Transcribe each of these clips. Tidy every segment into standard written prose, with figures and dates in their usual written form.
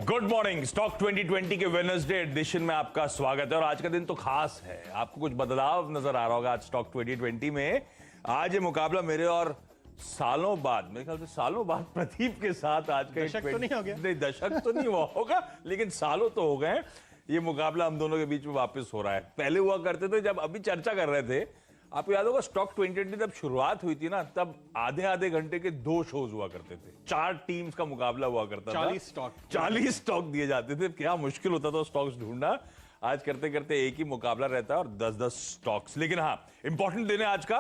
Good morning. Stock 2020 के Wednesday addition में आपका स्वागत है और आज का दिन तो खास है। आपको कुछ बदलाव नजर आ रहा होगा आज स्टॉक 2020 में। आज ये मुकाबला मेरे और सालों बाद, मेरे ख्याल से सालों बाद प्रदीप के साथ आज का दशक तो नहीं हो गया? नहीं, दशक तो नहीं हुआ होगा लेकिन सालों तो हो गए। ये मुकाबला हम दोनों के बीच में वापस हो रहा है। पहले हुआ करते थे जब अभी चर्चा कर रहे थे, आपको याद होगा स्टॉक 2020 जब शुरुआत हुई थी ना, तब आधे घंटे के 2 शोज हुआ करते थे। 4 टीम्स का मुकाबला हुआ करता था। 40 स्टॉक दिए जाते थे। क्या मुश्किल होता था स्टॉक्स ढूंढना। आज करते करते एक ही मुकाबला रहता है और 10-10 स्टॉक्स। लेकिन हाँ, इंपॉर्टेंट दिन है आज का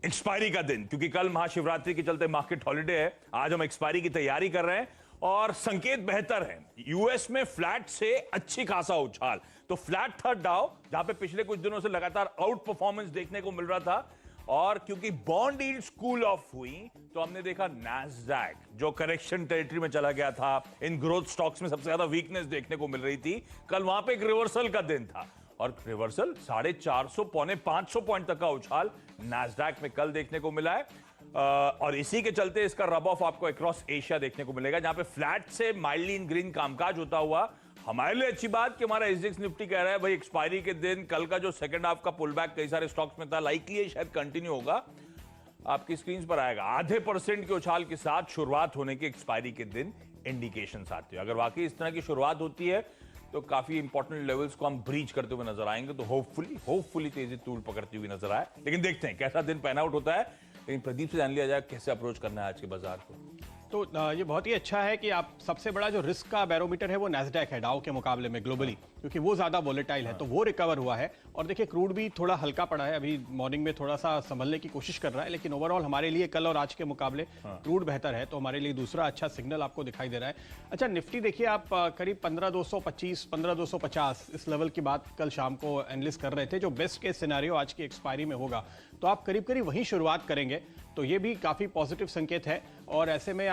एक्सपायरी का दिन, क्योंकि कल महाशिवरात्रि के चलते मार्केट हॉलिडे है। आज हम एक्सपायरी की तैयारी कर रहे हैं और संकेत बेहतर है। यूएस में फ्लैट से अच्छी खासा उछाल, तो फ्लैट था डाउ, जहां पे पिछले कुछ दिनों से लगातार आउट परफॉर्मेंस देखने को मिल रहा था। और क्योंकि बॉन्ड यील्ड्स कूल ऑफ हुई, तो हमने देखा नैस्डैक जो करेक्शन टेरिटरी में चला गया था। इन ग्रोथ स्टॉक्स में सबसे ज्यादा वीकनेस देखने को मिल रही थी। कल वहां पे एक रिवर्सल का दिन था और रिवर्सल 450 पौने 500 पॉइंट तक का उछाल नैस्डैक में कल देखने को मिला है। और इसी के चलते इसका रब ऑफ आपको अक्रॉस एशिया देखने को मिलेगा, जहां पे फ्लैट से माइल्डली इन ग्रीन कामकाज होता हुआ। हमारे लिए अच्छी बात कि हमारा एसजीएक्स निफ्टी कह रहा है भाई एक्सपायरी के दिन कल का जो सेकंड हाफ का पुल बैक कई सारे स्टॉक्स में था, लाइकली शायद कंटिन्यू होगा। आपकी स्क्रीन पर आएगा 0.5% के उछाल के साथ शुरुआत होने के एक्सपायरी के दिन इंडिकेशन आते हैं। अगर वाकई इस तरह की शुरुआत होती है तो काफी इंपॉर्टेंट लेवल्स को हम ब्रीच करते हुए नजर आएंगे, तो होपफुली तेजी तूल पकड़ती हुई नजर आए। लेकिन देखते हैं कैसा दिन पैन आउट होता है। लेकिन प्रदीप से जान लिया जाए कैसे अप्रोच करना है आज के बाजार को। तो ये बहुत ही अच्छा है कि आप सबसे बड़ा जो रिस्क का बैरोमीटर है वो नैस्डैक है डाउ के मुकाबले में ग्लोबली, क्योंकि वो ज्यादा वोलेटाइल है, तो वो रिकवर हुआ है। और देखिए क्रूड भी थोड़ा हल्का पड़ा है, अभी मॉर्निंग में थोड़ा सा संभलने की कोशिश कर रहा है, लेकिन ओवरऑल हमारे लिए कल और आज के मुकाबले क्रूड बेहतर है, तो हमारे लिए दूसरा अच्छा सिग्नल आपको दिखाई दे रहा है। अच्छा, निफ्टी देखिए आप करीब 15,225 15,250 इस लेवल की बात कल शाम को एनालिस्ट कर रहे थे, जो बेस्ट केस सिनेरियो आज की एक्सपायरी में होगा, तो आप करीब करीब वहीं शुरुआत करेंगे, तो ये भी काफी पॉजिटिव संकेत है। और ऐसे में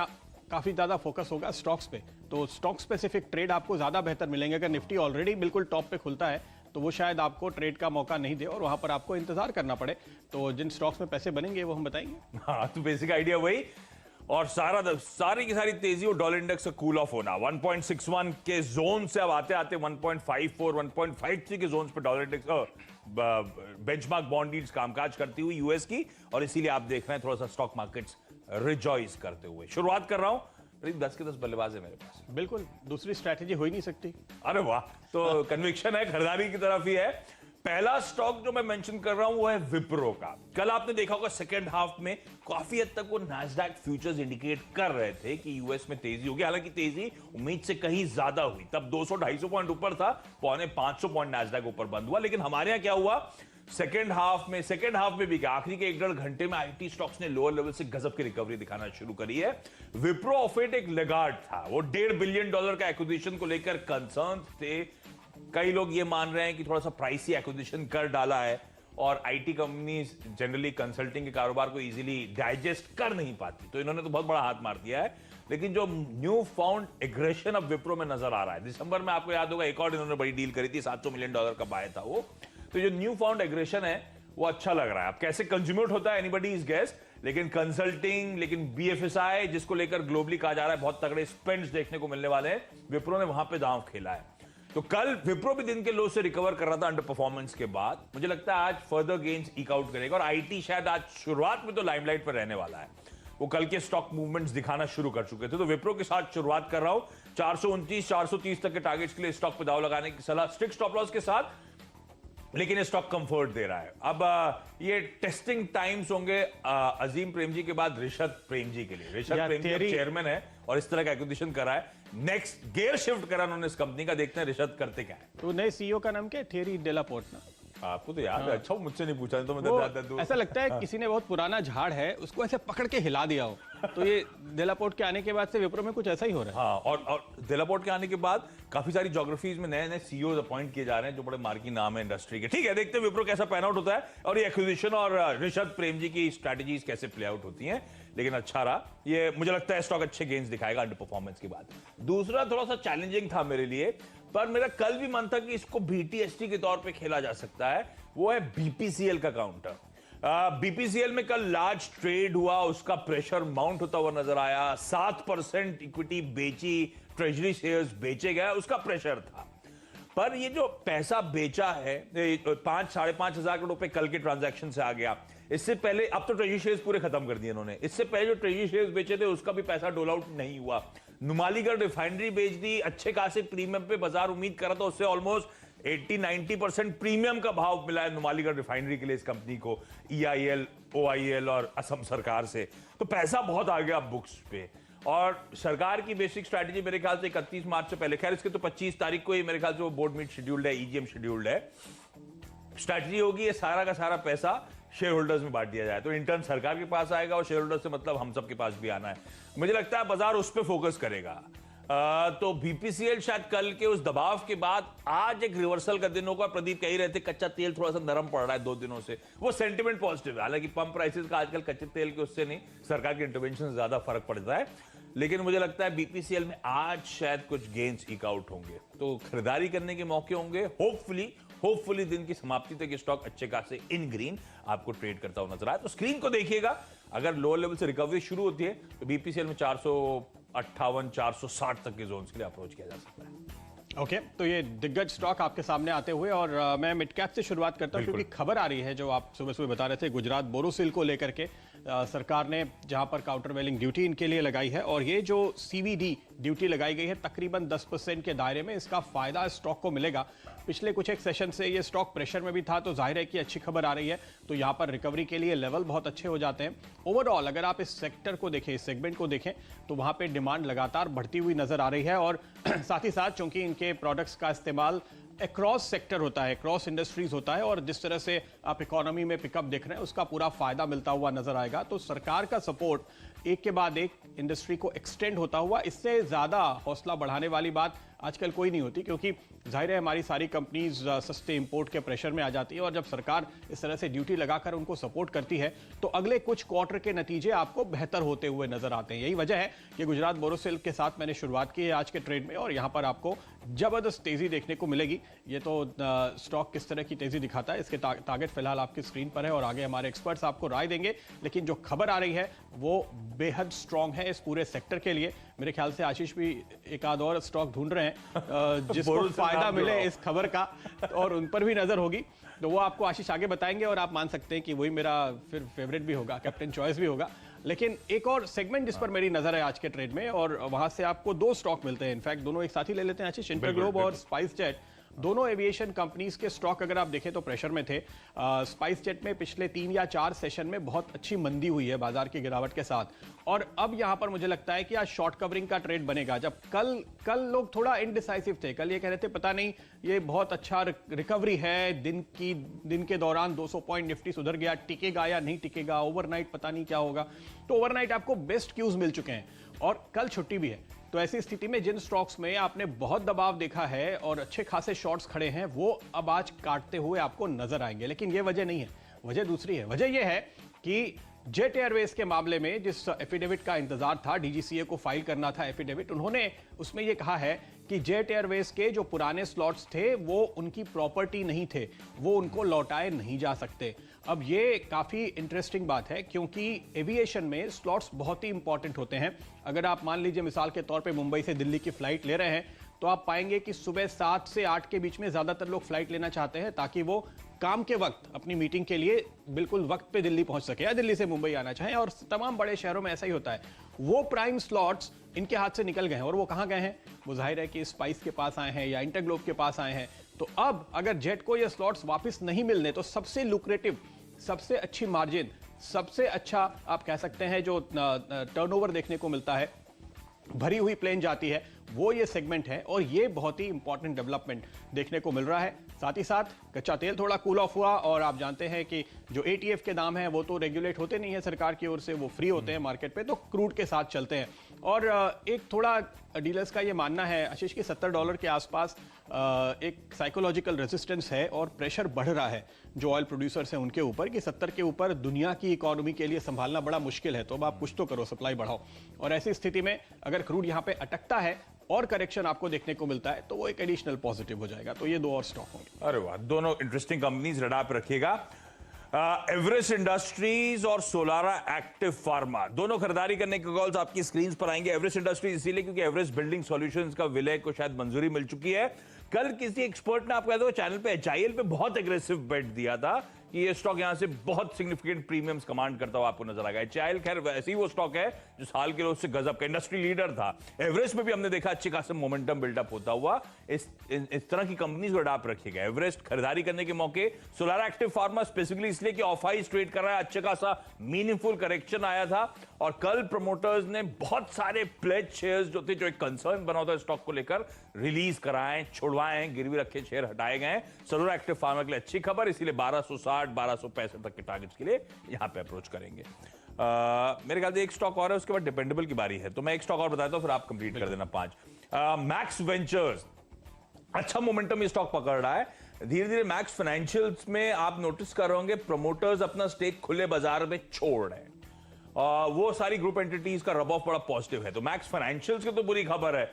काफी ज्यादा फोकस होगा स्टॉक्स पे, तो स्टॉक स्पेसिफिक ट्रेड आपको ज्यादा बेहतर मिलेंगे। अगर निफ्टी ऑलरेडी बिल्कुल टॉप पे खुलता है तो वो शायद आपको ट्रेड का मौका नहीं दे और वहां पर आपको इंतजार करना पड़े। तो जिन स्टॉक्स में पैसे बनेंगे वो हम बताएंगे। हाँ, तो बेसिक आइडिया वही। और सारी की सारी तेजी और डॉलर इंडेक्स का कूल ऑफ होना 1.61 के जोन से अब आते आते 1.54 1.53 के जोन पे dollar index benchmark bond yields कामकाज करती हुई यूएस की, और इसीलिए आप देख रहे हैं थोड़ा सा स्टॉक मार्केट्स रिजॉइस करते हुए। शुरुआत कर रहा हूं, 10 के 10 बल्लेबाज है मेरे पास। बिल्कुल, दूसरी स्ट्रैटेजी हो ही नहीं सकती। अरे वाह, तो कन्विक्शन है, खरीदारी की तरफ ही है। पहला स्टॉक जो मैं मेंशन कर रहा हूं वो है विप्रो का। कल आपने देखा होगा सेकेंड हाफ में काफी हद तक वो नैस्डैक फ्यूचर्स इंडिकेट कर रहे थे कि यूएस में तेजी होगी। हालांकि तेजी उम्मीद से कहीं ज्यादा हुई, तब 200-250 पॉइंट ऊपर था, पौने 500 पॉइंट नैस्डैक ऊपर बंद हुआ। लेकिन हमारे यहां क्या हुआ सेकेंड हाफ में भी क्या, आखिरी के 1-1.5 घंटे में आईटी स्टॉक्स ने लोअर लेवल से गजब की रिकवरी दिखाना शुरू करी है। विप्रो ऑफेट एक लेगार्ड था, वो $1.5 बिलियन का एक्विजिशन को लेकर कंसर्न थे। कई लोग ये मान रहे हैं कि थोड़ा सा प्राइसी एक्विजिशन कर डाला है और आईटी कंपनीज जनरली कंसल्टिंग के कारोबार को इजीली डाइजेस्ट कर नहीं पाती, तो इन्होंने तो बहुत बड़ा हाथ मार दिया है। लेकिन जो न्यू फाउंड एग्रेशन अब विप्रो में नजर आ रहा है, दिसंबर में आपको याद होगा एक और इन्होंने बड़ी डील करी थी, $700 मिलियन का बाय था वो। तो जो न्यू फाउंड एग्रेशन है वो अच्छा लग रहा है। अब कैसे कंज्यूमेट होता है एनीबडी इज गेस, लेकिन कंसल्टिंग, लेकिन बीएफएसआई जिसको लेकर ग्लोबली कहा जा रहा है बहुत तगड़े स्पेंड्स देखने को मिलने वाले हैं, विप्रो ने वहां पे दांव खेला है। तो कल विप्रो भी दिन के लो से रिकवर कर रहा था अंडर परफॉर्मेंस के बाद। मुझे लगता है आज फर्दर गेन्स ईक आउट करेगा और आईटी शायद आज शुरुआत में तो लाइमलाइट पर रहने वाला है। वो कल के स्टॉक मूवमेंट्स दिखाना शुरू कर चुके थे, तो विप्रो के साथ शुरुआत कर रहा हूं। 429 430 तक के टारगेट्स के लिए स्टॉक पे दाव लगाने की सलाह, स्ट्रिक्ट स्टॉप लॉस के साथ, लेकिन ये स्टॉक कंफर्ट दे रहा है। अब ये टेस्टिंग टाइम्स होंगे अजीम प्रेमजी के बाद ऋषद प्रेमजी के लिए। ऋषद प्रेमजी चेयरमैन है और इस तरह का एक्विजिशन करा है, नेक्स्ट गियर शिफ्ट करा उन्होंने इस कंपनी का। देखते हैं ऋषद करते क्या है। तो नए सीईओ का नाम क्या है? थेरी डेलापोर्ट ना? आपको तो याद है। अच्छा, मुझसे नहीं पूछा तो मैं ऐसा लगता है किसी ने बहुत पुराना झाड़ है उसको ऐसे पकड़ के हिला दिया हो। तो ये डेलापोर्ट के आने के बाद से विप्रो में कुछ ऐसा ही हो रहा है। हाँ, और डेलापोर्ट के आने के बाद काफी सारी ज्योग्राफीज में नए नए सीईओ अपॉइंट किए जा रहे हैं जो बड़े मार्की नाम है इंडस्ट्री के। ठीक है, देखते हैं विप्रो कैसा पैन आउट होता है और ये एक्विजिशन और ऋषद प्रेम जी की स्ट्रैटेजीज कैसे प्ले आउट होती हैं। लेकिन अच्छा रहा ये, मुझे लगता है स्टॉक अच्छे गेन्स दिखाएगा अंडर परफॉर्मेंस के बाद। दूसरा थोड़ा सा चैलेंजिंग था मेरे लिए, पर मेरा कल भी मन था कि इसको बीटीएसटी के तौर पे खेला जा सकता है, वो है बीपीसीएल का काउंटर। बीपीसीएल में कल लार्ज ट्रेड हुआ, उसका प्रेशर माउंट होता हुआ नजर आया। 7% इक्विटी बेची, ट्रेजरी शेयर्स बेचे गए, उसका प्रेशर था। पर ये जो पैसा बेचा है 5-5.5 हजार करोड़ रुपए कल के ट्रांजैक्शन से आ गया। इससे पहले, अब तो ट्रेजरी शेयर्स पूरे खत्म कर दिए इन्होंने, इससे पहले जो ट्रेजरी शेयर्स बेचे थे उसका भी पैसा डोल आउट नहीं हुआ। नुमालीगढ़ रिफाइनरी बेच दी, अच्छे खासे प्रीमियम पे बाजार उम्मीद कर रहा था, उससे ऑलमोस्ट 80-90% प्रीमियम का भाव मिला है नुमालीगढ़ रिफाइनरी के लिए इस कंपनी को, EIL, OIL और असम सरकार से। तो पैसा बहुत आ गया बुक्स पे। और सरकार की बेसिक स्ट्रैटेजी मेरे ख्याल से 31 मार्च से पहले, खैर इसके तो 25 तारीख को ही मेरे ख्याल से वो बोर्ड मीट शेड्यूल्ड है, EGM शेड्यूल्ड है। स्ट्रैटेजी होगी ये सारा का सारा पैसा शेयर होल्डर्स में बांट दिया जाए, तो इंटर्न सरकार के पास आएगा और शेयर होल्डर्स से मतलब हम सब के पास भी आना है। मुझे लगता है बाजार उस पर फोकस करेगा। तो बीपीसीएल शायद कल के उस दबाव के बाद आज एक रिवर्सल का दिन होगा। प्रदीप कह ही रहे थे कच्चा तेल थोड़ा सा नरम पड़ रहा है 2 दिनों से, वो सेंटिमेंट पॉजिटिव है। हालांकि पंप प्राइसेस का आजकल कच्चे तेल के उससे नहीं, सरकार के इंटरवेंशन से ज्यादा फर्क पड़ता है। लेकिन मुझे लगता है बीपीसीएल में आज शायद कुछ गेन्स ईक आउट होंगे, तो खरीदारी करने के मौके होंगे। होपफुली दिन की समाप्ति तक ये स्टॉक अच्छे खासे इन ग्रीन आपको ट्रेड करता हुआ नजर आए। तो स्क्रीन को देखिएगा, अगर लोअर लेवल से रिकवरी शुरू होती है तो बीपीसीएल में 458-460 तक के जोन्स के लिए अप्रोच किया जा सकता है। ओके, तो ये दिग्गज स्टॉक आपके सामने आते हुए, और मैं मिड कैप से शुरुआत करता हूं क्योंकि खबर आ रही है जो आप सुबह सुबह बता रहे थे, गुजरात बोरोसिल को लेकर के सरकार ने जहां पर काउंटर वेलिंग ड्यूटी इनके लिए लगाई है, और ये जो CVD ड्यूटी लगाई गई है तकरीबन 10% के दायरे में, इसका फायदा स्टॉक को मिलेगा। पिछले कुछ एक सेशन से ये स्टॉक प्रेशर में भी था, तो जाहिर है कि अच्छी खबर आ रही है, तो यहाँ पर रिकवरी के लिए लेवल बहुत अच्छे हो जाते हैं। ओवरऑल अगर आप इस सेक्टर को देखें, इस सेगमेंट को देखें, तो वहां पे डिमांड लगातार बढ़ती हुई नजर आ रही है। और साथ ही साथ चूंकि इनके प्रोडक्ट्स का इस्तेमाल अक्रॉस सेक्टर होता है, क्रॉस इंडस्ट्रीज होता है, और जिस तरह से आप इकोनॉमी में पिकअप देख रहे हैं उसका पूरा फायदा मिलता हुआ नजर आएगा। तो सरकार का सपोर्ट एक के बाद एक इंडस्ट्री को एक्सटेंड होता हुआ, इससे ज्यादा हौसला बढ़ाने वाली बात आजकल कोई नहीं होती, क्योंकि जाहिर है हमारी सारी कंपनीज सस्ते इंपोर्ट के प्रेशर में आ जाती है, और जब सरकार इस तरह से ड्यूटी लगाकर उनको सपोर्ट करती है तो अगले कुछ क्वार्टर के नतीजे आपको बेहतर होते हुए नजर आते हैं। यही वजह है कि गुजरात बोरोसिल के साथ मैंने शुरुआत की है आज के ट्रेड में, और यहां पर आपको जबरदस्त तेजी देखने को मिलेगी। ये तो स्टॉक किस तरह की तेजी दिखाता है, इसके टारगेट फिलहाल आपकी स्क्रीन पर है, और आगे हमारे एक्सपर्ट्स आपको राय देंगे। लेकिन जो खबर आ रही है वो बेहद स्ट्रांग है इस पूरे सेक्टर के लिए। मेरे ख्याल से आशीष भी एक आध और स्टॉक ढूंढ रहे हैं जिसको फायदा मिले इस खबर का, और उन पर भी नजर होगी, तो वो आपको आशीष आगे बताएंगे। और आप मान सकते हैं कि वही मेरा फिर फेवरेट भी होगा, कैप्टन चॉइस भी होगा। लेकिन एक और सेगमेंट जिस पर मेरी नजर है आज के ट्रेड में, और वहां से आपको 2 स्टॉक मिलते हैं, इनफैक्ट दोनों एक साथ ही ले लेते हैं आशीष। इंटरग्लोब और स्पाइस जेट, दोनों एविएशन कंपनीज के स्टॉक अगर आप देखें तो प्रेशर में थे। स्पाइस जेट में पिछले 3 या 4 सेशन में बहुत अच्छी मंदी हुई है बाजार की गिरावट के साथ, और अब यहां पर मुझे लगता है कि आज शॉर्ट कवरिंग का ट्रेड बनेगा। जब कल लोग थोड़ा इनडिसाइसिव थे, कल ये कह रहे थे पता नहीं ये बहुत अच्छा रिकवरी है, दिन के दौरान 200 पॉइंट निफ्टी सुधर गया, टिकेगा या नहीं टिकेगा, ओवरनाइट पता नहीं क्या होगा। तो ओवरनाइट आपको बेस्ट क्यूज मिल चुके हैं, और कल छुट्टी भी है। तो ऐसी स्थिति में जिन स्टॉक्स में आपने बहुत दबाव देखा है और अच्छे खासे शॉर्ट्स खड़े हैं, वो अब आज काटते हुए आपको नजर आएंगे। लेकिन ये वजह नहीं है, वजह दूसरी है। वजह यह है कि जेट एयरवेज के मामले में जिस एफिडेविट का इंतजार था, डीजीसीए को फाइल करना था एफिडेविट, उन्होंने उसमें यह कहा है कि जेट एयरवेज के जो पुराने स्लॉट्स थे वो उनकी प्रॉपर्टी नहीं थे, वो उनको लौटाए नहीं जा सकते। अब ये काफी इंटरेस्टिंग बात है, क्योंकि एविएशन में स्लॉट्स बहुत ही इंपॉर्टेंट होते हैं। अगर आप मान लीजिए मिसाल के तौर पे मुंबई से दिल्ली की फ्लाइट ले रहे हैं, तो आप पाएंगे कि सुबह 7 से 8 के बीच में ज्यादातर लोग फ्लाइट लेना चाहते हैं, ताकि वो काम के वक्त अपनी मीटिंग के लिए बिल्कुल वक्त पे दिल्ली पहुंच सके, या दिल्ली से मुंबई आना चाहें, और तमाम बड़े शहरों में ऐसा ही होता है। वो प्राइम स्लॉट्स इनके हाथ से निकल गए हैं, और वो कहां गए हैं? वो जाहिर है कि स्पाइस के पास आए हैं या इंटरग्लोब के पास आए हैं। तो अब अगर जेट को ये स्लॉट्स वापस नहीं मिलने, तो सबसे लुक्रेटिव, सबसे अच्छी मार्जिन, सबसे अच्छा आप कह सकते हैं जो टर्नओवर देखने को मिलता है, भरी हुई प्लेन जाती है, वो ये सेगमेंट है, और ये बहुत ही इंपॉर्टेंट डेवलपमेंट देखने को मिल रहा है। साथ ही साथ कच्चा तेल थोड़ा कूल ऑफ हुआ, और आप जानते हैं कि जो एटीएफ के दाम हैं वो तो रेगुलेट होते नहीं है सरकार की ओर से, वो फ्री होते हैं मार्केट पे, तो क्रूड के साथ चलते हैं। और एक थोड़ा डीलर्स का ये मानना है आशीष कि $70 के आसपास एक साइकोलॉजिकल रेजिस्टेंस है, और प्रेशर बढ़ रहा है जो ऑयल प्रोड्यूसर्स हैं उनके ऊपर, कि 70 के ऊपर दुनिया की इकोनॉमी के लिए संभालना बड़ा मुश्किल है। तो अब आप कुछ तो करो, सप्लाई बढ़ाओ। और ऐसी स्थिति में अगर क्रूड यहाँ पे अटकता है और करेक्शन आपको देखने को मिलता है, तो वो एक एडिशनल पॉजिटिव हो जाएगा। तो ये 2 और स्टॉक होंगे। अरे वाह, दोनों इंटरेस्टिंग कंपनीज रडार पे रखिएगा। एवरेस्ट इंडस्ट्रीज और सोलारा एक्टिव फार्मा दोनों खरीदारी करने के कॉल्स आपकी स्क्रीन पर आएंगे। एवरेस्ट इंडस्ट्रीज इसीलिए क्योंकि एवरेस्ट बिल्डिंग सॉल्यूशंस का विलय को शायद मंजूरी मिल चुकी है। कल किसी एक्सपर्ट ने आपको कहते हुए चैनल पे एचआईएल पे बहुत एग्रेसिव बेट दिया था कि ये स्टॉक यहां से बहुत सिग्निफिकेंट प्रीमियम्स कमांड करता हुआ आपको नजर आएगा। एचआईएल खैर वैसे ही वो स्टॉक है जो साल के रोज से गजब का इंडस्ट्री लीडर था। एवरेस्ट में भी हमने देखा अच्छे खासा मोमेंटम बिल्डअप होता हुआ। इस तरह की कंपनीज को अडॉप्ट रखिएगा। एवरेस्ट खरीदारी करने के मौके सोलारा एक्टिव फार्मा स्पेसिफिकली इसलिए कि ऑफ हाई ट्रेड कर रहा है, अच्छे खासा मीनिंगफुल करेक्शन आया था और कल प्रमोटर्स ने बहुत सारे प्लेज शेयर्स जो थे, जो एक कंसर्न बना होता स्टॉक को लेकर, रिलीज कराए, छुड़वाए, गिरवी रखे शेयर हटाए गए। सोलारा एक्टिव फार्मा के लिए अच्छी खबर, इसीलिए 1260 1265 तक के टारगेट्स के लिए यहां पे अप्रोच करेंगे। मेरे ख्याल से एक स्टॉक और है, उसके बाद डिपेंडेबल की बारी है, तो मैं एक स्टॉक और बताता हूं, फिर आप कंप्लीट कर देना 5। मैक्स वेंचर्स अच्छा मोमेंटम ये स्टॉक पकड़ रहा है धीरे धीरे। मैक्स फाइनेंशियल्स में आप नोटिस कर रहे होंगे प्रमोटर्स अपना स्टेक खुले बाजार में छोड़ रहे हैं। वो सारी ग्रुप एंटिटीज का रब ऑफ बड़ा पॉजिटिव है। तो मैक्स फाइनेंशियल्स की तो बुरी खबर है।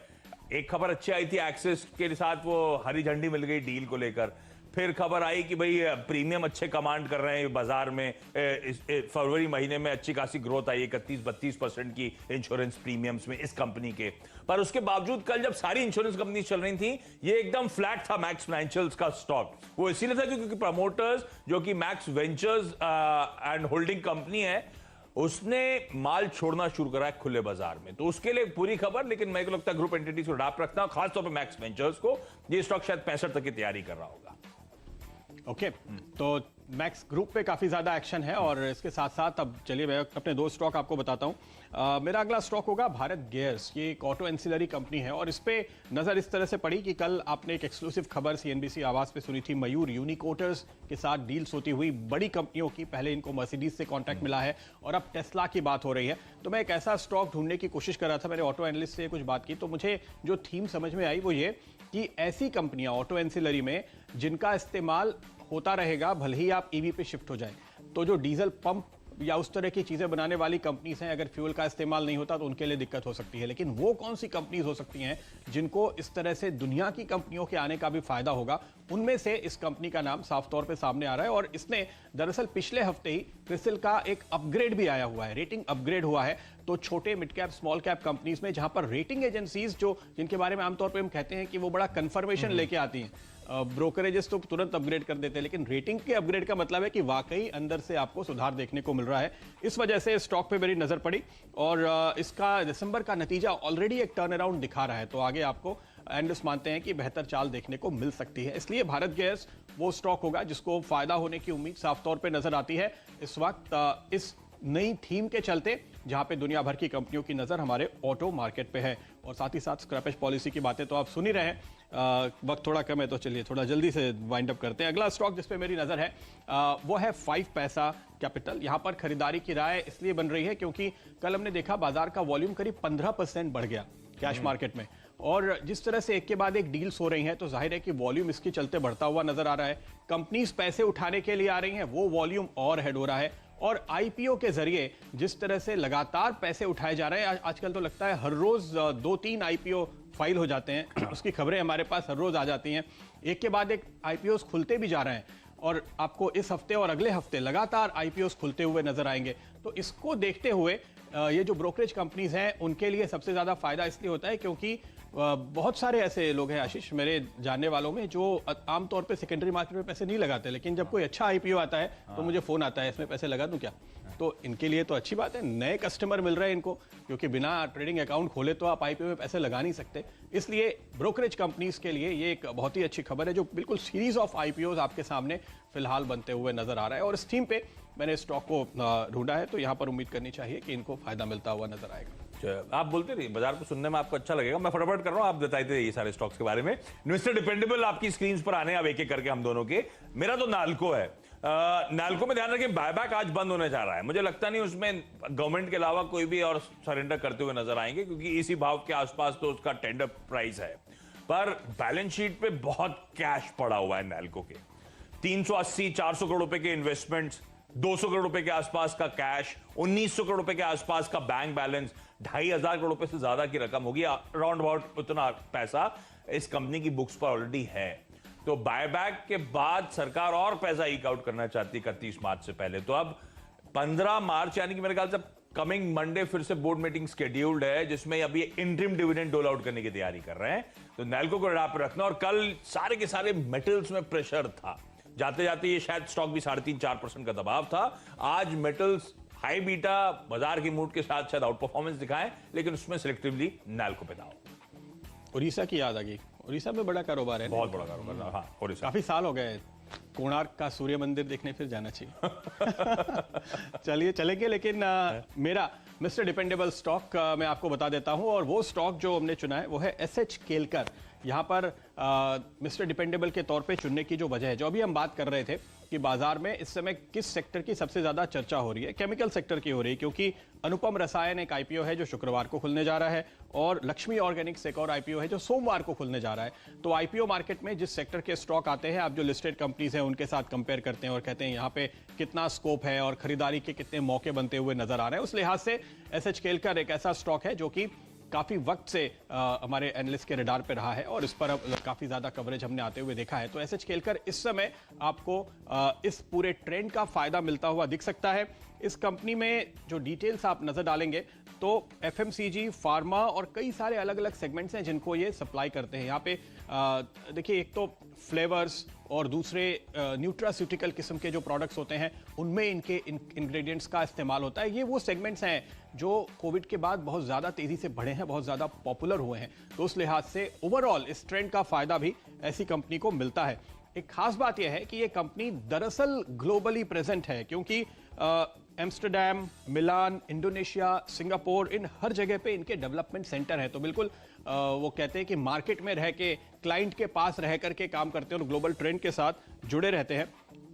एक खबर अच्छी आई थी, एक्सिस के साथ वो हरी झंडी मिल गई डील को लेकर। फिर खबर आई कि भाई प्रीमियम अच्छे कमांड कर रहे हैं बाजार में। फरवरी महीने में अच्छी खासी ग्रोथ आई 31-32% की इंश्योरेंस प्रीमियम्स में इस कंपनी के। पर उसके बावजूद कल जब सारी इंश्योरेंस कंपनी चल रही थी, ये एकदम फ्लैट था मैक्स फाइनेंशियल्स का स्टॉक। वो इसीलिए था क्योंकि प्रमोटर्स जो कि max ventures and holding company है, उसने माल छोड़ना शुरू करा है खुले बाजार में। तो उसके लिए पूरी खबर, लेकिन मेरे को लगता है ग्रुप एंटिटीज को अडॉप्ट रखना, खासतौर पर मैक्स वेंचर्स को। ये स्टॉक शायद 65 तक की तैयारी कर रहा होगा। ओके तो मैक्स ग्रुप पे काफी ज्यादा एक्शन है और इसके साथ साथ अब चलिए मैं अपने 2 स्टॉक आपको बताता हूं। मेरा अगला स्टॉक होगा भारत गियर्स। ये एक ऑटो एंसिलरी कंपनी है और इस पे नजर इस तरह से पड़ी कि कल आपने एक एक्सक्लूसिव खबर सीएनबीसी आवाज पे सुनी थी। मयूर यूनिकोटर्स के साथ डील्स होती हुई बड़ी कंपनियों की। पहले इनको मर्सिडीज से कॉन्ट्रैक्ट मिला है और अब टेस्ला की बात हो रही है। तो मैं एक ऐसा स्टॉक ढूंढने की कोशिश कर रहा था, मैंने ऑटो एनालिस्ट से कुछ बात की, तो मुझे जो थीम समझ में आई वो ये कि ऐसी कंपनियां ऑटो एंसिलरी में जिनका इस्तेमाल होता रहेगा भले ही आप ईवी पे शिफ्ट हो जाए। तो जो डीजल पंप या उस तरह की चीजें बनाने वाली कंपनीज हैं, अगर फ्यूल का इस्तेमाल नहीं होता तो उनके लिए दिक्कत हो सकती है। लेकिन वो कौन सी कंपनीज हो सकती हैं जिनको इस तरह से दुनिया की कंपनियों के आने का भी फायदा होगा, उनमें से इस कंपनी का नाम साफ तौर पे सामने आ रहा है। और इसने दरअसल पिछले हफ्ते ही क्रिसिल का एक अपग्रेड भी आया हुआ है, रेटिंग अपग्रेड हुआ है। तो छोटे mid cap small cap companies में जहां पर रेटिंग एजेंसीज जो जिनके बारे में आमतौर पर हम कहते हैं कि वो बड़ा कंफर्मेशन लेके आती हैं, ब्रोकरेजेस तो तुरंत अपग्रेड कर देते हैं, लेकिन रेटिंग के अपग्रेड का मतलब है कि वाकई अंदर से आपको सुधार देखने को मिल रहा है। इस वजह से स्टॉक पे मेरी नजर पड़ी और इसका दिसंबर का नतीजा ऑलरेडी एक टर्न अराउंड दिखा रहा है। तो आगे आपको एनालिस्ट मानते हैं कि बेहतर चाल देखने को मिल सकती है। इसलिए भारत गैस वो स्टॉक होगा जिसको फायदा होने की उम्मीद साफ तौर पर नजर आती है इस वक्त, इस नई थीम के चलते जहां पे दुनिया भर की कंपनियों की नजर हमारे ऑटो मार्केट पे है। और साथ ही साथ स्क्रैपेज पॉलिसी की बातें तो आप सुन ही रहे हैं। वक्त थोड़ा कम है तो चलिए थोड़ा जल्दी से वाइंड अप करते हैं। अगला स्टॉक जिस पे मेरी नजर है वो है 5 पैसा कैपिटल। यहां पर खरीदारी की राय इसलिए बन रही है क्योंकि कल हमने देखा बाजार का वॉल्यूम करीब 15% बढ़ गया कैश मार्केट में। और जिस तरह से एक के बाद एक डील्स हो रही हैं तो जाहिर है कि वॉल्यूम इसके चलते बढ़ता हुआ नजर आ रहा है। कंपनीज पैसे उठाने के लिए आ रही हैं, वो वॉल्यूम और हेड हो रहा है। और आईपीओ के जरिए जिस तरह से लगातार पैसे उठाए जा रहे हैं, आजकल तो लगता है हर रोज 2-3 आईपीओ फाइल हो जाते हैं, उसकी खबरें हमारे पास हर रोज आ जाती हैं। एक के बाद एक आईपीओस खुलते भी जा रहे हैं और आपको इस हफ्ते और अगले हफ्ते लगातार आईपीओस खुलते हुए नजर आएंगे। तो इसको देखते हुए ये जो ब्रोकरेज कंपनीज हैं उनके लिए सबसे ज्यादा फायदा इसलिए होता है क्योंकि बहुत सारे ऐसे लोग हैं आशीष मेरे जानने वालों में जो आमतौर पे सेकेंडरी मार्केट में पैसे नहीं लगाते, लेकिन जब कोई अच्छा आईपीओ आता है तो मुझे फोन आता है इसमें पैसे लगा दूं क्या। तो इनके लिए तो अच्छी बात है, नए कस्टमर मिल रहे हैं इनको, क्योंकि बिना ट्रेडिंग अकाउंट खोले तो आप आईपीओ में पैसे लगा नहीं सकते। इसलिए ब्रोकरेज कंपनीज के लिए ये एक बहुत ही अच्छी खबर है जो बिल्कुल सीरीज ऑफ आईपीओ आपके सामने फिलहाल बनते हुए नजर आ रहा है। और इस थीम पे मैंने स्टॉक को ढूंढा है तो यहां पर उम्मीद करनी चाहिए कि इनको फायदा मिलता हुआ नजर आएगा। आप बोलते रहिए, बाजार को सुनने में आपको अच्छा लगेगा। मैं फटाफट कर रहा हूं, आप बताते रहिए सारे स्टॉक्स के बारे में। इन्वेस्टर डिपेंडेबल आपकी स्क्रीन पर आने, अब एक एक करके हम दोनों के। मेरा तो नाल्को है। नाल्को में ध्यान रखिए बायबैक आज बंद होने जा रहा है। मुझे लगता नहीं उसमें गवर्नमेंट के अलावा कोई भी और सरेंडर करते हुए नजर आएंगे, क्योंकि इसी भाव के आसपास तो उसका टेंडर प्राइस है। पर बैलेंस शीट पे बहुत कैश पड़ा हुआ है नाल्को के। 380-400 करोड़ रुपए के इन्वेस्टमेंट्स, 200 करोड़ रुपए के आसपास का कैश, 1900 करोड़ रुपए के आसपास का बैंक बैलेंस, 2500 करोड़ रुपए से ज्यादा की रकम होगी, अराउंड अबाउट उतना पैसा इस कंपनी की बुक्स पर ऑलरेडी है। तो बायबैक के बाद सरकार और पैसा ईक आउट करना चाहती है 31 मार्च से पहले। तो अब 15 मार्च यानी कि मेरे ख्याल से कमिंग मंडे फिर से बोर्ड मीटिंग शेड्यूल्ड है, जिसमें अभी इंटरिम डिविडेंड डोल आउट करने की तैयारी कर रहे हैं। तो नैल्को को रडार पर रखना। और कल सारे के सारे मेटल्स में प्रेशर था, जाते जाते ये शायद स्टॉक भी 3.5-4% का दबाव था। आज मेटल्स हाई बीटा बाजार की मूड के साथ शायद आउट परफॉर्मेंस दिखाएं, लेकिन उसमें सिलेक्टिवली नैल्को पे दाव। उड़ीसा की याद आ गई। उड़ीसा में बड़ा कारोबार है, बहुत बड़ा कारोबार। हाँ, उड़ीसा काफी साल हो गए कोणार्क का सूर्य मंदिर देखने फिर जाना चाहिए। चलिए चलेंगे, लेकिन मेरा मिस्टर डिपेंडेबल स्टॉक मैं आपको बता देता हूं, और वो स्टॉक जो हमने चुना है वो है एसएच केलकर। यहाँ पर मिस्टर डिपेंडेबल के तौर पे चुनने की जो वजह है, जो अभी हम बात कर रहे थे कि बाजार में इस समय किस सेक्टर की सबसे ज्यादा चर्चा हो रही है, केमिकल सेक्टर की हो रही है, क्योंकि अनुपम रसायन एक आईपीओ है जो शुक्रवार को खुलने जा रहा है, और लक्ष्मी ऑर्गेनिक्स एक और आईपीओ है जो सोमवार को खुलने जा रहा है। तो आईपीओ मार्केट में जिस सेक्टर के स्टॉक आते हैं, आप जो लिस्टेड कंपनीज हैं उनके साथ कंपेयर करते हैं और कहते हैं यहाँ पे कितना स्कोप है और खरीदारी के कितने मौके बनते हुए नजर आ रहे हैं। उस लिहाज से एसएच केलकर एक ऐसा स्टॉक है जो कि काफी वक्त से हमारे एनालिस्ट के रडार पे रहा है, और इस पर अब काफी ज्यादा कवरेज हमने आते हुए देखा है। तो एसएच केलकर इस समय आपको इस पूरे ट्रेंड का फायदा मिलता हुआ दिख सकता है। इस कंपनी में जो डिटेल्स आप नजर डालेंगे तो एफएमसीजी, फार्मा और कई सारे अलग अलग सेगमेंट्स हैं जिनको ये सप्लाई करते हैं। यहाँ पे देखिए, एक तो फ्लेवर्स और दूसरे न्यूट्रास्यूटिकल किस्म के जो प्रोडक्ट्स होते हैं उनमें इनके इंग्रेडिएंट्स का इस्तेमाल होता है। ये वो सेगमेंट्स हैं जो कोविड के बाद बहुत ज़्यादा तेज़ी से बढ़े हैं, बहुत ज़्यादा पॉपुलर हुए हैं। तो उस लिहाज से ओवरऑल इस ट्रेंड का फायदा भी ऐसी कंपनी को मिलता है। एक खास बात यह है कि ये कंपनी दरअसल ग्लोबली प्रेजेंट है, क्योंकि एम्स्टरडैम, मिलान, इंडोनेशिया, सिंगापुर, इन हर जगह पे इनके डेवलपमेंट सेंटर है। तो बिल्कुल वो कहते हैं कि मार्केट में रह के, क्लाइंट के पास रह करके काम करते हैं और ग्लोबल ट्रेंड के साथ जुड़े रहते हैं।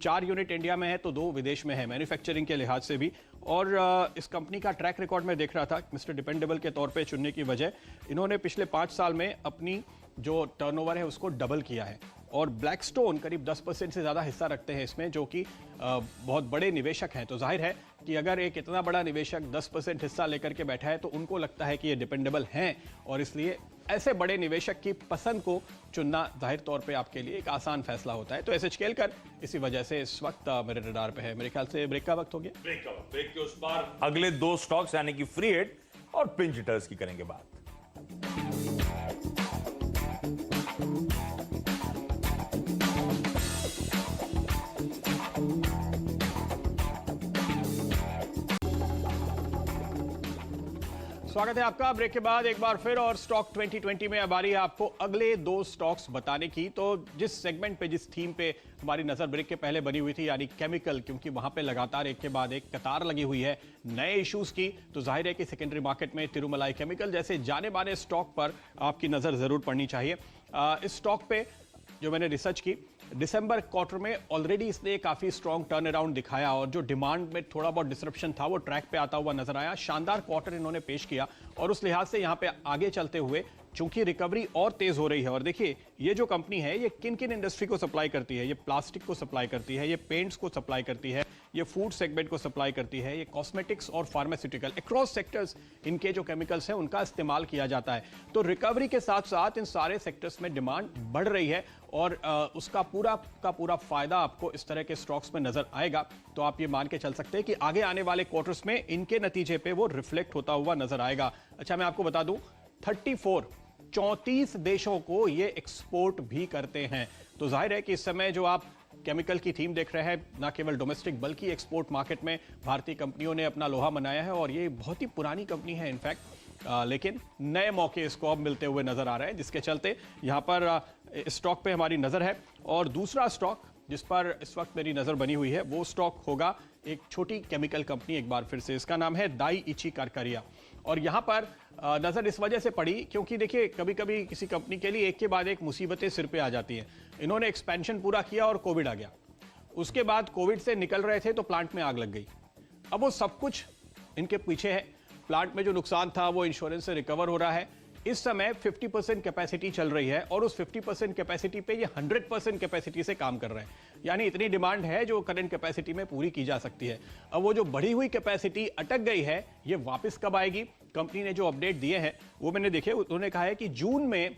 4 यूनिट इंडिया में है तो 2 विदेश में है, मैन्युफैक्चरिंग के लिहाज से भी। और इस कंपनी का ट्रैक रिकॉर्ड में देख रहा था मिस्टर डिपेंडेबल के तौर पे चुनने की वजह, इन्होंने पिछले 5 साल में अपनी जो टर्नओवर है उसको डबल किया है, और ब्लैकस्टोन करीब 10% से ज़्यादा हिस्सा रखते हैं इसमें, जो कि बहुत बड़े निवेशक हैं। तो जाहिर है कि अगर एक इतना बड़ा निवेशक 10% हिस्सा लेकर के बैठा है तो उनको लगता है कि ये डिपेंडेबल हैं, और इसलिए ऐसे बड़े निवेशक की पसंद को चुनना जाहिर तौर पे आपके लिए एक आसान फैसला होता है। तो एसएच केलकर इसी वजह से इस वक्त मेरे रडार पे है। मेरे ख्याल से ब्रेक का वक्त हो गया। ब्रेक के उस पार अगले 2 स्टॉक्स यानी कि फ्री हिट और पिंच हिटर्स की करेंगे बात। स्वागत है आपका ब्रेक के बाद एक बार फिर, और स्टॉक 2020 में अब आ रही है आपको अगले 2 स्टॉक्स बताने की। तो जिस सेगमेंट पे, जिस थीम पे हमारी नजर ब्रेक के पहले बनी हुई थी, यानी केमिकल, क्योंकि वहां पे लगातार एक के बाद एक कतार लगी हुई है नए इश्यूज की, तो जाहिर है कि सेकेंडरी मार्केट में तिरुमलाई केमिकल जैसे जाने माने स्टॉक पर आपकी नजर जरूर पड़नी चाहिए। इस स्टॉक पे जो मैंने रिसर्च की, दिसंबर क्वार्टर में ऑलरेडी इसने काफी स्ट्रॉन्ग टर्न अराउंड दिखाया, और जो डिमांड में थोड़ा बहुत डिसरप्शन था वो ट्रैक पे आता हुआ नजर आया। शानदार क्वार्टर इन्होंने पेश किया, और उस लिहाज से यहाँ पे आगे चलते हुए चूंकि रिकवरी और तेज हो रही है। और देखिए, ये जो कंपनी है ये किन किन इंडस्ट्री को सप्लाई करती है। ये प्लास्टिक को सप्लाई करती है, ये पेंट्स को सप्लाई करती है, ये फूड सेगमेंट को सप्लाई करती है, ये कॉस्मेटिक्स और फार्मास्यूटिकल, अक्रॉस सेक्टर्स इनके जो केमिकल्स हैं उनका इस्तेमाल किया जाता है। तो रिकवरी के साथ साथ इन सारे सेक्टर्स में डिमांड बढ़ रही है, और उसका पूरा का पूरा फायदा आपको इस तरह के स्टॉक्स में नजर आएगा। तो आप ये मान के चल सकते हैं कि आगे आने वाले क्वार्टर्स में इनके नतीजे पे वो रिफ्लेक्ट होता हुआ नजर आएगा। अच्छा, मैं आपको बता दूं, 34 देशों को ये एक्सपोर्ट भी करते हैं। तो जाहिर है कि इस समय जो आप केमिकल की थीम देख रहे हैं, ना केवल डोमेस्टिक बल्कि एक्सपोर्ट मार्केट में भारतीय कंपनियों ने अपना लोहा मनाया है, और ये बहुत ही पुरानी कंपनी है इनफैक्ट, लेकिन नए मौके इसको अब मिलते हुए नजर आ रहे हैं, जिसके चलते यहाँ पर स्टॉक पे हमारी नजर है। और दूसरा स्टॉक जिस पर इस वक्त मेरी नजर बनी हुई है वो स्टॉक होगा एक छोटी केमिकल कंपनी, एक बार फिर से इसका नाम है दाइइची कारकारिया। और यहाँ पर नजर इस वजह से पड़ी क्योंकि देखिए, कभी कभी किसी कंपनी के लिए एक के बाद एक मुसीबतें सिर पे आ जाती हैं। इन्होंने एक्सपेंशन पूरा किया और कोविड आ गया, उसके बाद कोविड से निकल रहे थे तो प्लांट में आग लग गई। अब वो सब कुछ इनके पीछे है। प्लांट में जो नुकसान था वो इंश्योरेंस से रिकवर हो रहा है। इस समय 50% कैपेसिटी चल रही है, और उस 50% कैपेसिटी पे ये 100% कैपेसिटी से काम कर रहे हैं। यानी इतनी डिमांड है जो करंट कैपेसिटी में पूरी की जा सकती है। अब वो जो बढ़ी हुई कैपेसिटी अटक गई है, ये वापस कब आएगी? कंपनी ने जो अपडेट दिए हैं वो मैंने देखे, उन्होंने कहा है कि जून में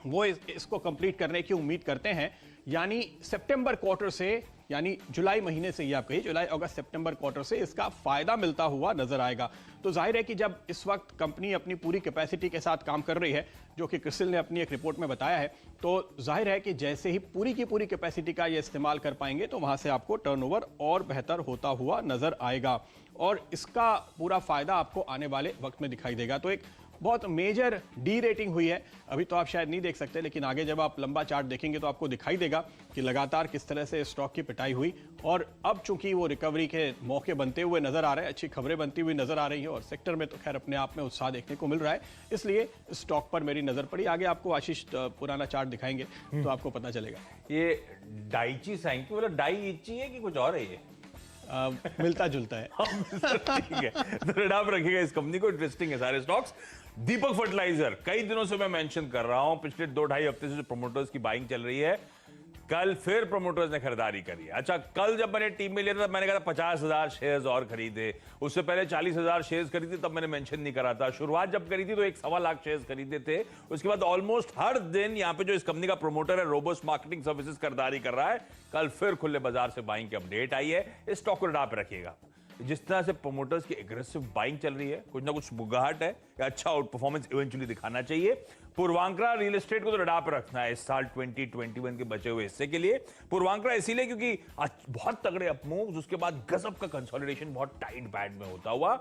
वो इसको कंप्लीट करने की उम्मीद करते हैं। यानी सितंबर क्वार्टर से, यानी जुलाई महीने से, ये आप कहिए जुलाई अगस्त सितंबर क्वार्टर से इसका फायदा मिलता हुआ नजर आएगा। तो जाहिर है कि जब इस वक्त कंपनी अपनी पूरी कैपेसिटी के साथ काम कर रही है, जो कि क्रिसिल ने अपनी एक रिपोर्ट में बताया है, तो जाहिर है कि जैसे ही पूरी की पूरी कैपेसिटी का ये इस्तेमाल कर पाएंगे तो वहां से आपको टर्नओवर और बेहतर होता हुआ नजर आएगा और इसका पूरा फायदा आपको आने वाले वक्त में दिखाई देगा। तो एक बहुत मेजर डी रेटिंग हुई है। अभी तो आप शायद नहीं देख सकते, लेकिन आगे जब आप लंबा चार्ट देखेंगे तो आपको दिखाई देगा कि लगातार किस तरह से स्टॉक की पिटाई हुई और अब चूंकि वो रिकवरी के मौके बनते हुए नजर आ रहे हैं, अच्छी खबरें बनती हुई नजर आ रही हैं और सेक्टर में तो खैर अपने आप में उत्साह देखने को मिल रहा है, इसलिए स्टॉक पर मेरी नजर पड़ी। आगे आपको आशीष पुराना चार्ट दिखाएंगे तो आपको पता चलेगा। ये डाइची साइंकी मतलब डाई इची है कि कुछ और है ये? मिलता जुलता है। ठीक है, तो रडार रखिएगा इस कंपनी को। इंटरेस्टिंग है सारे स्टॉक्स। दीपक फर्टिलाइजर, कई दिनों से मैं मेंशन कर रहा हूं, पिछले 2-2.5 हफ्ते से जो प्रमोटर्स की बाइंग चल रही है, कल फिर प्रमोटर्स ने खरीदारी करी है। अच्छा, कल जब मैंने टीम में लिया था, मैंने कहा था 50,000 शेयर्स और खरीदे। उससे पहले 40,000 शेयर्स खरीदे, तब मैंने मेंशन नहीं करा था। शुरुआत जब करी थी तो 1.25 लाख शेयर्स खरीदे थे। उसके बाद ऑलमोस्ट हर दिन यहाँ पे जो इस कंपनी का प्रमोटर है, रोबोस्ट मार्केटिंग सर्विसेज, खरीदारी कर रहा है। कल फिर खुले बाजार से बाइंग की अपडेट आई है। इस स्टॉक को रडार पे रखिएगा। जिस तरह से प्रमोटर्स की एग्रेसिव बाइंग चल रही है, कुछ ना कुछ मुगाहट है या अच्छा आउट परफॉर्मेंस इवेंचुअली दिखाना चाहिए। पूर्वांकरा रियल एस्टेट को तो रडार पर रखना है इस साल 2021 के बचे हुए हिस्से के लिए। पूर्वांकरा इसीलिए क्योंकि आज बहुत तगड़े अपमूव्स, उसके बाद गजब का कंसोलिडेशन बहुत टाइट बैंड में होता हुआ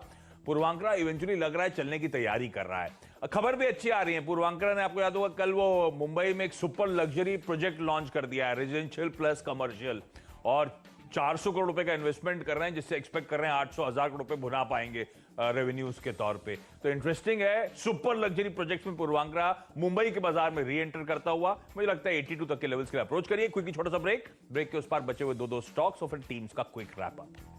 पूर्वांकरा इवेंचुअली लग रहा है चलने की तैयारी कर रहा है। खबर भी अच्छी आ रही है। पूर्वांकरा ने, आपको याद होगा, कल वो मुंबई में एक सुपर लग्जरी प्रोजेक्ट लॉन्च कर दिया है, रेजिडेंशियल प्लस कमर्शियल, और 400 करोड़ रुपए का इन्वेस्टमेंट कर रहे हैं, जिससे एक्सपेक्ट कर रहे हैं 800,000 करोड़ रुपए भुना पाएंगे रेवेन्यूज के तौर पे। तो इंटरेस्टिंग है, सुपर लग्जरी प्रोजेक्ट्स में पूर्वांकरा मुंबई के बाजार में री एंटर करता हुआ मुझे लगता है 82 तक के लेवल्स के लिए अप्रोच करिए। क्विकली छोटा सा ब्रेक के उस पार बचे हुए दो स्टॉक्स और फिर टीम्स का क्विक रैप अप।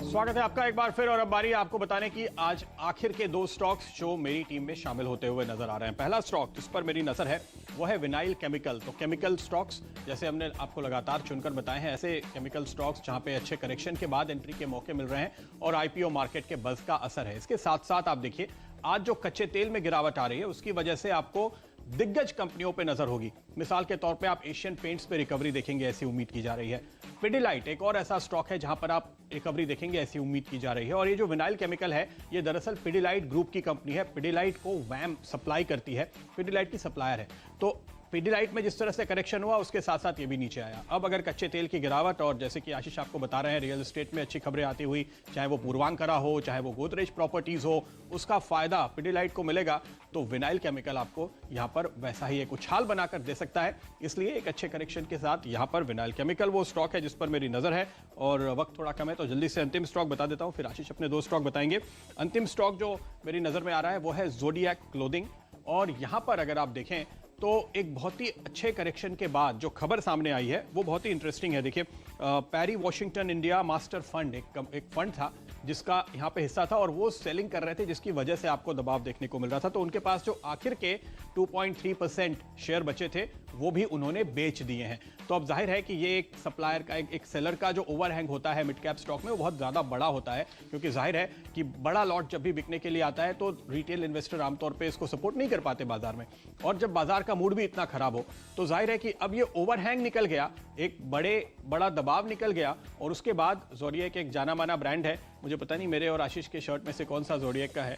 स्वागत है आपका एक बार फिर, और अब बारी आपको बताने की आज आखिर के 2 स्टॉक्स जो मेरी टीम में शामिल होते हुए नजर आ रहे हैं। पहला स्टॉक जिस पर मेरी नजर है वो है विनाइल केमिकल। तो केमिकल स्टॉक्स, जैसे हमने आपको लगातार चुनकर बताए हैं, ऐसे केमिकल स्टॉक्स जहां पे अच्छे करेक्शन के बाद एंट्री के मौके मिल रहे हैं और आईपीओ मार्केट के बज़ का असर है। इसके साथ साथ आप देखिए आज जो कच्चे तेल में गिरावट आ रही है उसकी वजह से आपको दिग्गज कंपनियों पे नजर होगी। मिसाल के तौर पे आप एशियन पेंट्स पे रिकवरी देखेंगे, ऐसी उम्मीद की जा रही है। पिडिलाइट एक और ऐसा स्टॉक है जहां पर आप रिकवरी देखेंगे, ऐसी उम्मीद की जा रही है। और ये जो विनाइल केमिकल है, ये दरअसल पिडिलाइट ग्रुप की कंपनी है। पिडिलाइट को वैम सप्लाई करती है, पिडिलाइट की सप्लायर है। तो पिडिलाइट में जिस तरह से करेक्शन हुआ उसके साथ साथ ये भी नीचे आया। अब अगर कच्चे तेल की गिरावट और जैसे कि आशीष आपको बता रहे हैं रियल एस्टेट में अच्छी खबरें आती हुई, चाहे वो पूर्वांकरा हो, चाहे वो गोदरेज प्रॉपर्टीज हो, उसका फायदा पिडिलाइट को मिलेगा, तो विनाइल केमिकल आपको यहां पर वैसा ही एक उछाल बनाकर दे सकता है। इसलिए एक अच्छे करेक्शन के साथ यहां पर विनाइल केमिकल वो स्टॉक है जिस पर मेरी नजर है। और वक्त थोड़ा कम है तो जल्दी से अंतिम स्टॉक बता देता हूं, फिर आशीष अपने 2 स्टॉक बताएंगे। अंतिम स्टॉक जो मेरी नजर में आ रहा है वो है जोडिएक क्लोथिंग। और यहां पर अगर आप देखें तो एक बहुत ही अच्छे करेक्शन के बाद जो खबर सामने आई है वो बहुत ही इंटरेस्टिंग है। देखिए, पैरी वॉशिंगटन इंडिया मास्टर फंड एक फंड था जिसका यहाँ पे हिस्सा था और वो सेलिंग कर रहे थे, जिसकी वजह से आपको दबाव देखने को मिल रहा था। तो उनके पास जो आखिर के 2.3% शेयर बचे थे वो भी उन्होंने बेच दिए हैं। तो अब जाहिर है कि ये एक सप्लायर का, एक सेलर का जो ओवरहैंग होता है मिड कैप स्टॉक में, वो बहुत ज़्यादा बड़ा होता है, क्योंकि जाहिर है कि बड़ा लॉट जब भी बिकने के लिए आता है तो रिटेल इन्वेस्टर आमतौर पर इसको सपोर्ट नहीं कर पाते बाजार में। और जब बाजार का मूड भी इतना खराब हो तो जाहिर है कि अब ये ओवरहैंग निकल गया, एक बड़ा दबाव निकल गया। और उसके बाद जोडिएक एक जाना माना ब्रांड है, मुझे पता नहीं मेरे और आशीष के शर्ट में से कौन सा जोडिएक का है।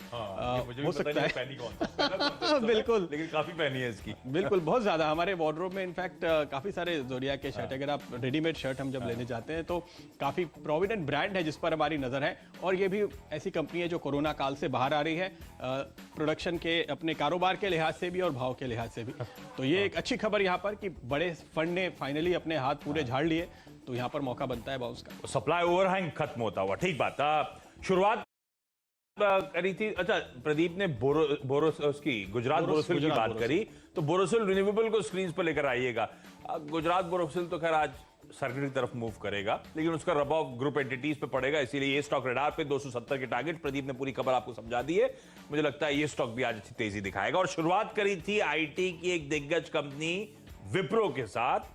हो सकता है बिल्कुल, लेकिन काफी पहनी है इसकी। बिल्कुल, बहुत ज्यादा हमारे वार्डरोब में इनफैक्ट काफी सारे जोडिएक के शर्ट, अगर आप रेडीमेड शर्ट हम जब लेने जाते हैं तो काफी प्रोविडेंट ब्रांड है जिस पर हमारी नजर है। और ये भी ऐसी कंपनी है जो कोरोना काल से बाहर आ रही है, प्रोडक्शन के, अपने कारोबार के लिहाज से भी और भाव के लिहाज से भी। तो ये एक अच्छी खबर यहाँ पर कि बड़े फंड ने फाइनली अपने हाथ पूरे झाड़ लिए, तो यहाँ पर मौका बनता है बाउंस का। सप्लाई ओवरहैंग खत्म होता हुआ, ठीक बात। शुरुआत करी थी, अच्छा प्रदीप ने गुजरात बोरोसिल की बात करी, तो बोरोसिल रिन्यूएबल को स्क्रीन पर लेकर आइएगा। गुजरात बोरोसिल तो खैर आज सर्किट की तरफ मूव करेगा, लेकिन उसका रब ऑफ ग्रुप एंटिटीज पे पड़ेगा, इसीलिए ये स्टॉक रडार पे 270 के टारगेट। प्रदीप ने पूरी खबर आपको समझा दी है, मुझे लगता है ये स्टॉक भी आज अच्छी तेजी दिखाएगा। और शुरुआत करी थी आईटी की एक दिग्गज कंपनी विप्रो के साथ,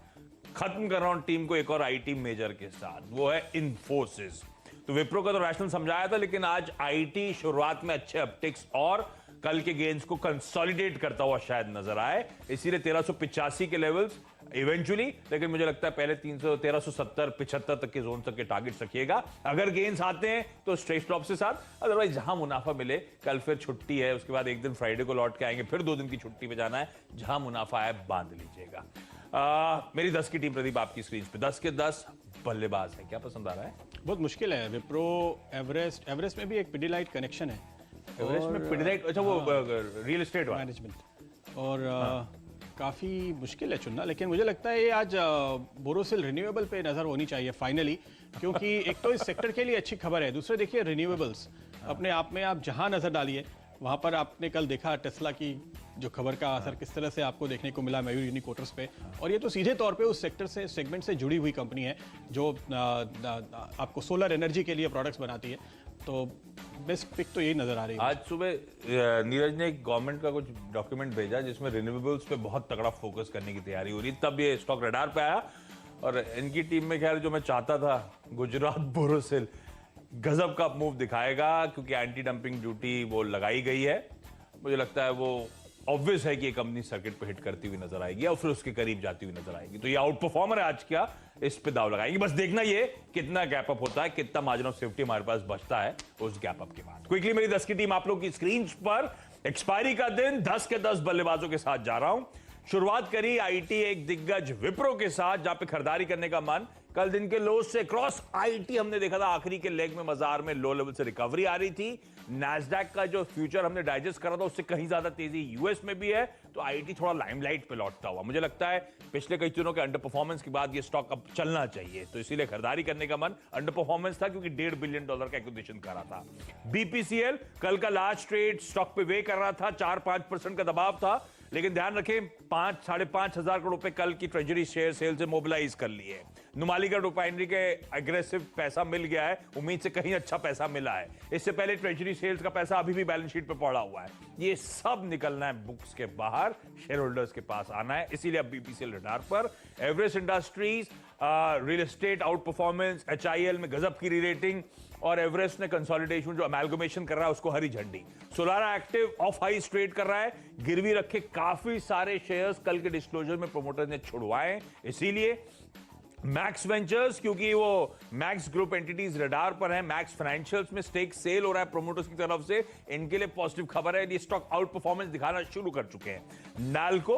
खत्म कर रहा हूं टीम को एक और आईटी मेजर के साथ, वो है इन्फोसिस। तो विप्रो का तो रैशनल समझाया था, लेकिन आज आईटी शुरुआत में अच्छे अपटिक्स और कल के गेन्स को कंसोलिडेट करता हुआ शायद नजर आए, इसीलिए 1385 के लेवल्स इवेंचुअली, लेकिन मुझे लगता है पहले 1370 75 तक के जोन तक के टारगेट्स रखिएगा। अगर गेन्स आते हैं तो स्ट्रेट स्टॉप से साथ, अदरवाइज जहां मुनाफा मिले। कल फिर छुट्टी है, उसके बाद एक दिन फ्राइडे को लौट के आएंगे, फिर 2 दिन की छुट्टी पे जाना है। जहां मुनाफा है बांध लीजिएगा। मेरी 10 की टीम प्रदीप आपकी स्क्रीन पे 10 के 10 बल्लेबाज है, क्या पसंद आ रहा है? बहुत मुश्किल है। विप्रो, एवरेस्ट में भी एक पिडीलाइट कनेक्शन है, एवरेस्ट में पिडीलाइट, अच्छा वो रियल एस्टेट वाला मैनेजमेंट, और काफ़ी मुश्किल है चुनना। लेकिन मुझे लगता है ये आज बोरोसिल रिन्यूएबल पे नज़र होनी चाहिए फाइनली, क्योंकि एक तो इस सेक्टर के लिए अच्छी खबर है, दूसरे देखिए रिन्यूएबल्स अपने आप में आप जहां नज़र डालिए वहां पर आपने कल देखा टेस्ला की जो खबर का असर किस तरह से आपको देखने को मिला मयूर यूनिकोटर्स पे, और ये तो सीधे तौर पे उस सेगमेंट से जुड़ी हुई कंपनी है जो आपको सोलर एनर्जी के लिए प्रोडक्ट्स बनाती है। तो बेस्ट पिक तो यही नजर आ रही है। आज सुबह नीरज ने एक गवर्नमेंट का कुछ डॉक्यूमेंट भेजा जिसमें रिन्यूएबल्स पे बहुत तगड़ा फोकस करने की तैयारी हो रही, तब ये स्टॉक रडार पे आया। और इनकी टीम में खैर जो मैं चाहता था, गुजरात बोरोसिल गजब का मूव दिखाएगा, क्योंकि एंटी डंपिंग ड्यूटी वो लगाई गई है। मुझे लगता है वो ऑब्वियस है कि ये कंपनी सर्किट पे हिट करती हुई नजर आएगी और फिर उसके करीब जाती हुई नजर आएगी। तो ये आउट परफॉर्मर है आज क्या, इस पे दाव लगाएंगे। बस देखना ये कितना गैप अप होता है, कितना मार्जिन ऑफ सेफ्टी हमारे पास बचता है उस गैप अप के बाद। क्विकली मेरी 10 की टीम आप लोग की स्क्रीन पर, एक्सपायरी का दिन 10 के 10 बल्लेबाजों के साथ जा रहा हूं। शुरुआत करी आईटी एक दिग्गज विप्रो के साथ, जहां पे खरीदारी करने का मन। कल दिन के लो से क्रॉस आईटी हमने देखा था, आखिरी के लेग में बाजार में लो लेवल से रिकवरी आ रही थी। नैस्डैक का जो फ्यूचर हमने डाइजेस्ट करा था उससे कहीं ज्यादा तेजी यूएस में भी है, तो आईटी थोड़ा लाइमलाइट पे लौटता हुआ मुझे लगता है। पिछले कई दिनों के अंडर परफॉर्मेंस के बाद ये स्टॉक अब चलना चाहिए, तो इसीलिए खरीदारी करने का मन। अंडर परफॉर्मेंस था क्योंकि $1.5 बिलियन का एक्विजिशन करा था। बीपीसीएल कल का लास्ट ट्रेड स्टॉक पे वे कर रहा था, 4-5% का दबाव था, लेकिन ध्यान रखें 5-5.5 हजार करोड़ रुपए कल की ट्रेजरी शेयर सेल से मोबिलाइज कर लिए। नुमालीगढ़ रिफाइनरी के एग्रेसिव पैसा मिल गया है, उम्मीद से कहीं अच्छा पैसा मिला है। इससे पहले ट्रेजरी सेल्स का पैसा अभी भी बैलेंस शीट पे पड़ा हुआ है। ये सब निकलना है बुक्स के बाहर, शेयर होल्डर्स के पास आना है, इसीलिए अब बीपीसीएल रडार पर। Everest industries real estate out performance, HIL में गजब की री-रेटिंग, और एवरेस्ट ने कंसोलिडेशन जो अमेलगमेशन कर रहा है उसको हरी झंडी। Solara active of high trade कर रहा है, गिरवी रखे काफी सारे शेयर्स कल के डिस्क्लोजर में प्रोमोटर ने छुड़वाए, इसीलिए मैक्स वेंचर्स, क्योंकि वो मैक्स ग्रुप एंटिटीज रडार पर है, मैक्स फाइनेंशियल्स में स्टेक सेल हो रहा है प्रोमोटर्स की तरफ से, इनके लिए पॉजिटिव खबर है, ये स्टॉक आउट परफॉर्मेंस दिखाना शुरू कर चुके हैं। नाल्को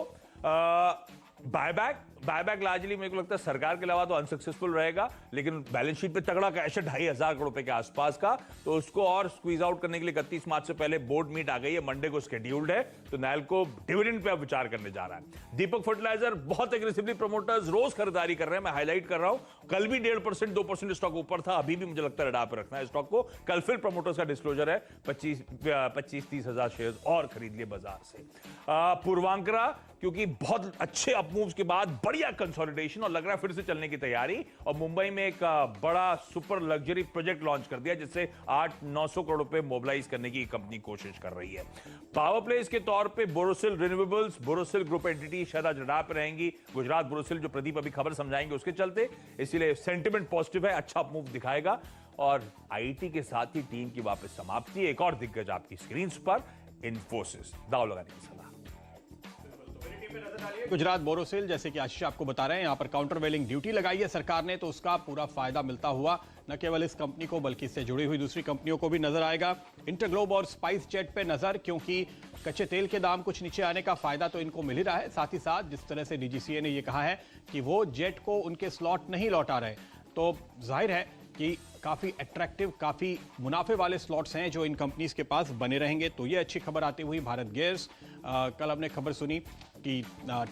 बायबैक लार्जली मेरे को लगता है सरकार के अलावा तो अनसक्सेसफुल रहेगा, लेकिन बैलेंस शीट पे तगड़ा कैश है 2,500 करोड़ रुपए के आसपास का, तो उसको और स्क्वीज आउट करने के लिए 31 मार्च से पहले बोर्ड मीट आ गई है, मंडे को स्केड्यूल्ड है, तो नाल्को डिविडेंड पे अब विचार करने जा रहा है। दीपक फर्टिलाइजर बहुत एग्रेसिवली प्रोमोटर्स रोज खरीदारी कर रहे हैं, मैं हाईलाइट कर रहा हूं, कल भी 1.5% 2% स्टॉक ऊपर था, अभी भी मुझे लगता है रडार पर रखना है स्टॉक को। कल फिर प्रोमोटर्स का डिस्क्लोजर है, 25-30 हजार शेयर और खरीद लिए बाजार से। पूर्वांकरा, क्योंकि बहुत अच्छे अपमूव्स के बाद बढ़िया कंसोलिडेशन और लग रहा है फिर से चलने की तैयारी, और मुंबई में एक बड़ा सुपर लग्जरी प्रोजेक्ट लॉन्च कर दिया जिससे 800-900 करोड़ रुपए मोबिलाइज करने की कंपनी कोशिश कर रही है। पावर प्लेस के तौर पे Borosil renewables, Borosil group entity शायद आज रडार पे रहेंगी। गुजरात बोरोसिल जो प्रदीप अभी खबर समझाएंगे उसके चलते, इसलिए सेंटिमेंट पॉजिटिव है, अच्छा अपमूव दिखाएगा। और आईटी के साथ ही टीम की वापस समाप्ति, एक और दिग्गज आपकी स्क्रीन पर, इन्फोसिस, दाव लगाने की सलाह। गुजरात बोरोसिल, जैसे कि आशीष आपको बता रहे हैं, यहाँ पर काउंटर वेलिंग ड्यूटी लगाई है सरकार ने, तो उसका पूरा फायदा मिलता हुआ न केवल इस कंपनी को बल्कि इससे जुड़ी हुई दूसरी कंपनियों को भी नजर आएगा। इंटरग्लोब और स्पाइस जेट पे नजर, क्योंकि कच्चे तेल के दाम कुछ नीचे आने का फायदा तो इनको मिल ही रहा है, साथ ही साथ जिस तरह से डीजीसीए ने यह कहा है कि वो जेट को उनके स्लॉट नहीं लौटा रहे, तो जाहिर है कि काफ़ी अट्रैक्टिव, काफ़ी मुनाफे वाले स्लॉट्स हैं जो इन कंपनीज के पास बने रहेंगे। तो ये अच्छी खबर आती हुई भारत गैस, कल हमने खबर सुनी कि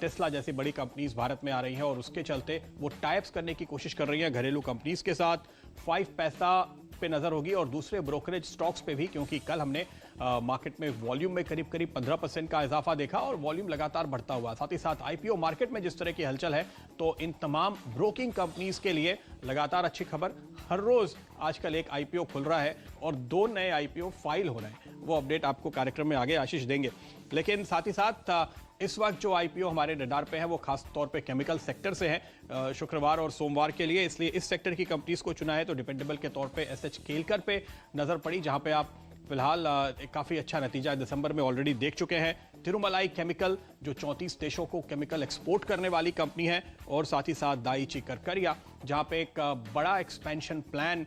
टेस्ला जैसी बड़ी कंपनीज भारत में आ रही हैं और उसके चलते वो टाइप्स करने की कोशिश कर रही हैं घरेलू कंपनीज के साथ। 5 पैसा पे नजर होगी और दूसरे ब्रोकरेज स्टॉक्स पे भी, क्योंकि कल हमने मार्केट में वॉल्यूम में करीब 15% का इजाफा देखा और वॉल्यूम लगातार बढ़ता हुआ। साथ ही साथ आईपीओ मार्केट में जिस तरह की हलचल है, तो इन तमाम ब्रोकिंग कंपनीज के लिए लगातार अच्छी खबर। हर रोज आजकल एक आईपीओ खुल रहा है और 2 नए आईपीओ फाइल हो रहे हैं, वो अपडेट आपको कार्यक्रम में आगे आशीष देंगे। लेकिन साथ ही साथ इस वक्त जो आईपीओ हमारे रडार पे है वो खास तौर पे केमिकल सेक्टर से है शुक्रवार और सोमवार के लिए, इसलिए इस सेक्टर की कंपनीज को चुना है। तो डिपेंडेबल के तौर पे एसएच केलकर पे नजर पड़ी, जहां पे आप फिलहाल काफी अच्छा नतीजा दिसंबर में ऑलरेडी देख चुके हैं। तिरुमलाई केमिकल जो 34 देशों को केमिकल एक्सपोर्ट करने वाली कंपनी है, और साथ ही साथ दाइची करकरिया जहां पे एक बड़ा एक्सपेंशन प्लान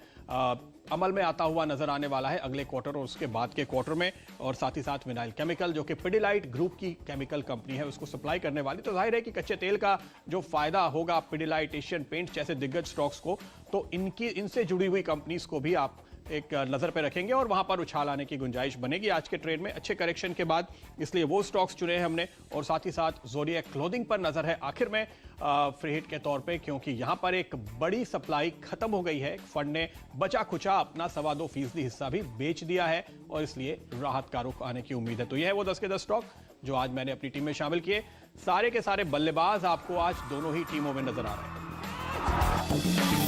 अमल में आता हुआ नजर आने वाला है अगले क्वार्टर और उसके बाद के क्वार्टर में। और साथ ही साथ विनाइल केमिकल जो कि पिडिलाइट ग्रुप की केमिकल कंपनी है, उसको सप्लाई करने वाली। तो जाहिर है कि कच्चे तेल का जो फायदा होगा पिडिलाइट, एशियन पेंट्स जैसे दिग्गज स्टॉक्स को, तो इनसे जुड़ी हुई कंपनीज को भी आप एक नजर पे रखेंगे और वहां पर उछाल आने की गुंजाइश बनेगी आज के ट्रेड में अच्छे करेक्शन के बाद, इसलिए वो स्टॉक्स चुने हैं हमने। और साथ ही साथ ज़ोडिएक क्लोथिंग पर नजर है आखिर में फ्री हिट के तौर पे, क्योंकि यहां पर एक बड़ी सप्लाई खत्म हो गई है। फंड ने बचा खुचा अपना 2.25% हिस्सा भी बेच दिया है और इसलिए राहत का रुख आने की उम्मीद है। तो यह है वो 10 के 10 स्टॉक जो आज मैंने अपनी टीम में शामिल किए। सारे के सारे बल्लेबाज आपको आज दोनों ही टीमों में नजर आ रहे हैं।